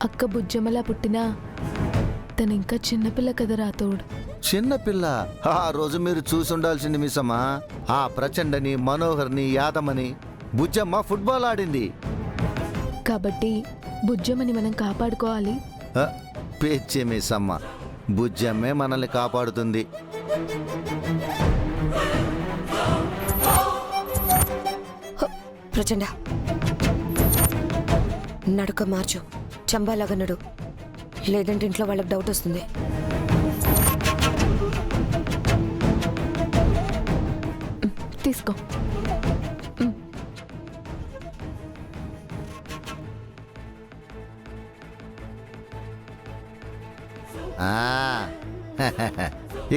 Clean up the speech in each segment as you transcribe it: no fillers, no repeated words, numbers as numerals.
అక్క బుజ్జమ్మలా పుట్టినా తనింకా చిన్నపిల్ల కదా రాతోడు. చిన్నపిల్ల? ఆ రోజు మీరు చూసి ఉండాల్సింది మిస్సమ్మా. ఆ ప్రచండని, మనోహర్ని, యాదమ్మని. బుజ్జమ్మ ఫుట్బాల్ ఆడింది కాబట్టి బుజ్జమ్మని మనం కాపాడుకోవాలి. పేచ్చే మిస్సమ్మ, బుజ్జమ్మే మనల్ని కాపాడుతుంది. ప్రచండ, నడక మార్చు, చంబాలాగా నడు, లేదంటే ఇంట్లో వాళ్ళకి డౌట్ వస్తుంది. తీసుకో.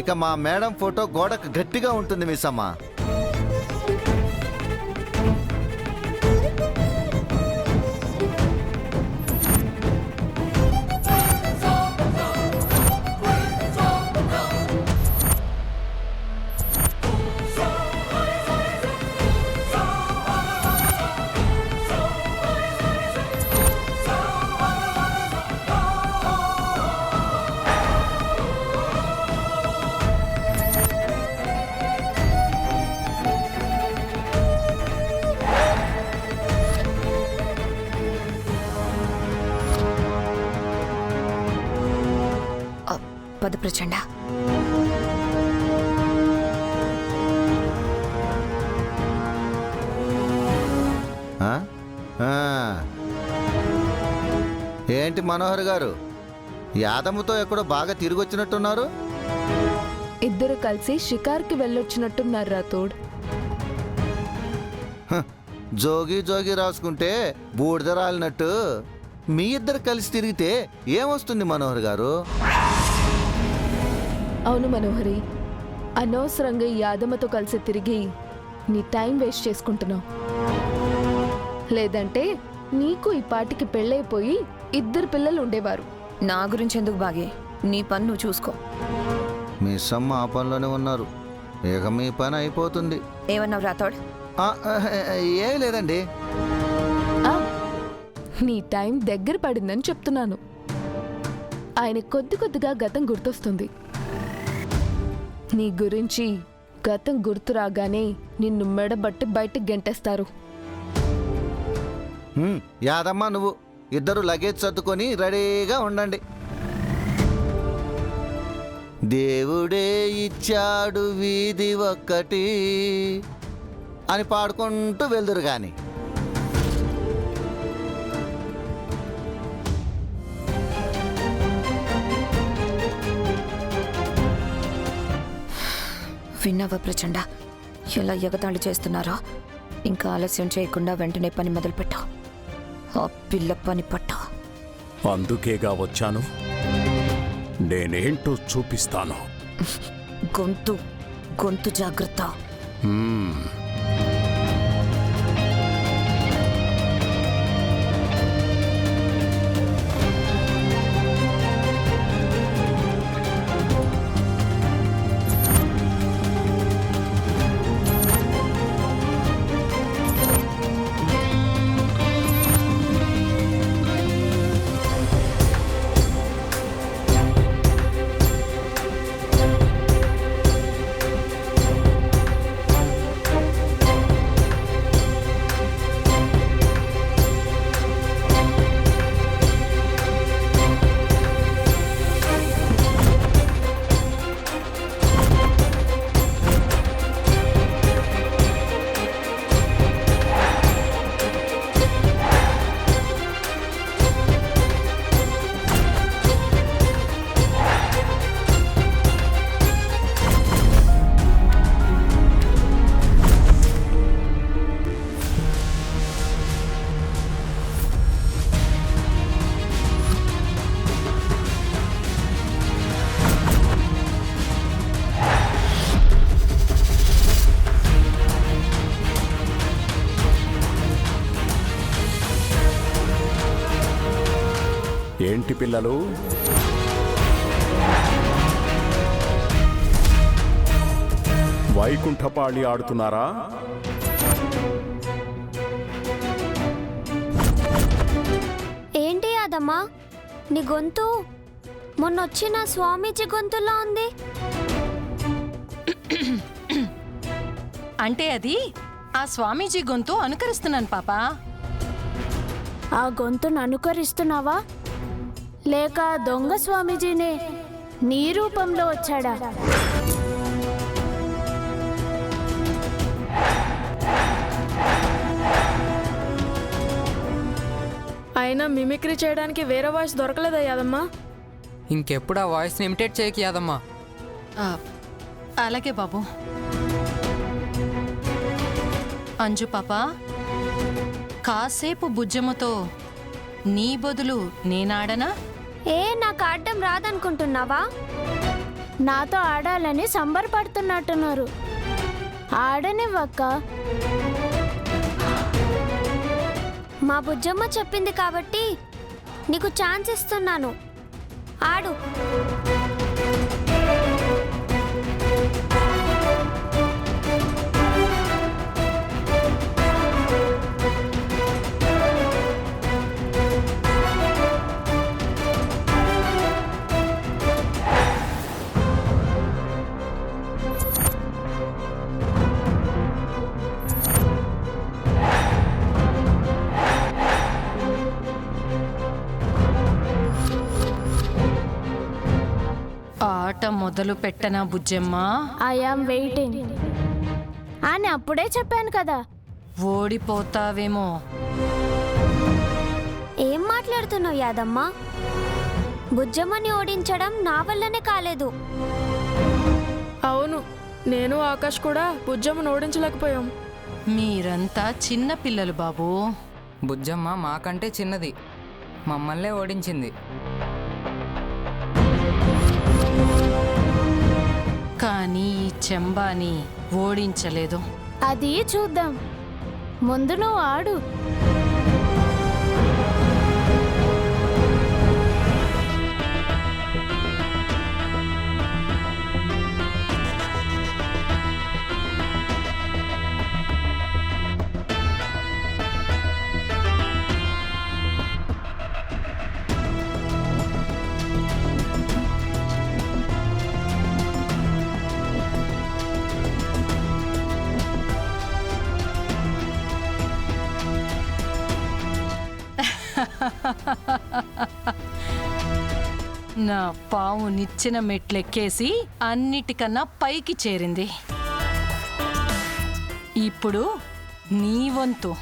ఇక మా మేడం ఫోటో గోడకు గట్టిగా ఉంటుంది మిస్సమ్మ. పద ప్రచండ. ఏంటి మనోహర్ గారు, యాదమ్మతో ఎక్కడో బాగా తిరిగొచ్చినట్టున్నారు? ఇద్దరు కలిసి షికార్కి వెళ్ళొచ్చినట్టున్నారు రాతోడు. జోగి జోగి రాసుకుంటే బూడిద రాలినట్టు మీ ఇద్దరు కలిసి తిరిగితే ఏమొస్తుంది మనోహర్ గారు? అవును మనోహరి, అనవసరంగా ఈ యాదమ్మతో కలిసి తిరిగి నీ టైం వేస్ట్ చేసుకుంటున్నావు. లేదంటే నీకు ఈ పాటికి పెళ్ళైపోయి ఇద్దరు పిల్లలు ఉండేవారు. నా గురించి ఎందుకు బాగే, నీ పని నువ్వు చూసుకో. మీ సమ్మ ఆ పనిలోనే ఉన్నారు, ఇక మీ పని అయిపోతుంది. ఏమన్నావు రాతోడ్? ఏం లేదండి. నీ టైం దగ్గర పడిందని చెప్తున్నాను. ఆయన కొద్ది కొద్దిగా గతం గుర్తొస్తుంది. నీ గురించి గతం గుర్తు రాగానే నిన్ను మెడబట్టి బయటికి గెంటేస్తారు. యాదమ్మ, నువ్వు ఇద్దరు లగేజ్ సర్దుకొని రెడీగా ఉండండి. దేవుడే ఇచ్చాడు వీధి ఒక్కటి అని పాడుకుంటూ వెళ్దురు గాని. విన్నావా ప్రచండ, ఎలా ఎగతాళి చేస్తున్నారో? ఇంకా ఆలస్యం చేయకుండా వెంటనే పని మొదలుపెట్టు. ఆ పిల్ల పని పట్టు. అందుకేగా వచ్చాను, నేనేంటో చూపిస్తాను. గొంతు గొంతు జాగ్రత్త. ఏంటి పిల్లలు, వైకుంఠపాళి ఆడుతున్నారా? ఏంటి యాదమ్మా, నీ గొంతు మొన్నొచ్చిన స్వామీజీ గొంతులా ఉంది. అంటే అది ఆ స్వామీజీ గొంతు అనుకరిస్తున్నాను పాపా. ఆ గొంతును అనుకరిస్తున్నావా లేక దొంగ స్వామీజీనే నీ రూపంలో వచ్చాడా? అయినా మిమిక్రీ చేయడానికి వేరే వాయిస్ దొరకలేదా యాదమ్మా? ఇంకెప్పుడు ఆ వాయిస్ని ఇమిటేట్ చేయకు యాదమ్మా. ఆ, అలాగే బాబు. అంజు పాపా, కాసేపు బుజ్జమ్మతో నీ బదులు నేనాడనా? నాకు ఆడడం రాదనుకుంటున్నావా? నాతో ఆడాలని సంబరపడుతున్నట్టున్నారు. ఆడనివ్వక్క. మా బుజ్జమ్మ చెప్పింది కాబట్టి నీకు ఛాన్స్ ఇస్తున్నాను. ఆడు. ఆట మొదలు పెట్టనా బుజ్జమ్మ? ఐ ఆమ్ వెయిటింగ్ అని అప్పుడే చెప్పాను కదా. ఓడిపోతావేమో. ఏం మాట్లాడుతున్నావు యాదమ్మ? బుజ్జమ్మని ఓడించడం నా వల్లనే కాలేదు. అవును, నేను ఆకాష్ కూడా బుజ్జమ్మను ఓడించలేకపోయాం. మీరంతా చిన్న పిల్లలు బాబు. బుజ్జమ్మ మాకంటే చిన్నది, మమ్మల్నే ఓడించింది. కానీ ఈ చెంబాని ఓడించలేదు. అది చూద్దాం. ముందు నువ్వు ఆడు. నా పావు నిచ్చిన మెట్లెక్కేసి అన్నిటికన్నా పైకి చేరింది. ఇప్పుడు నీ వంతు.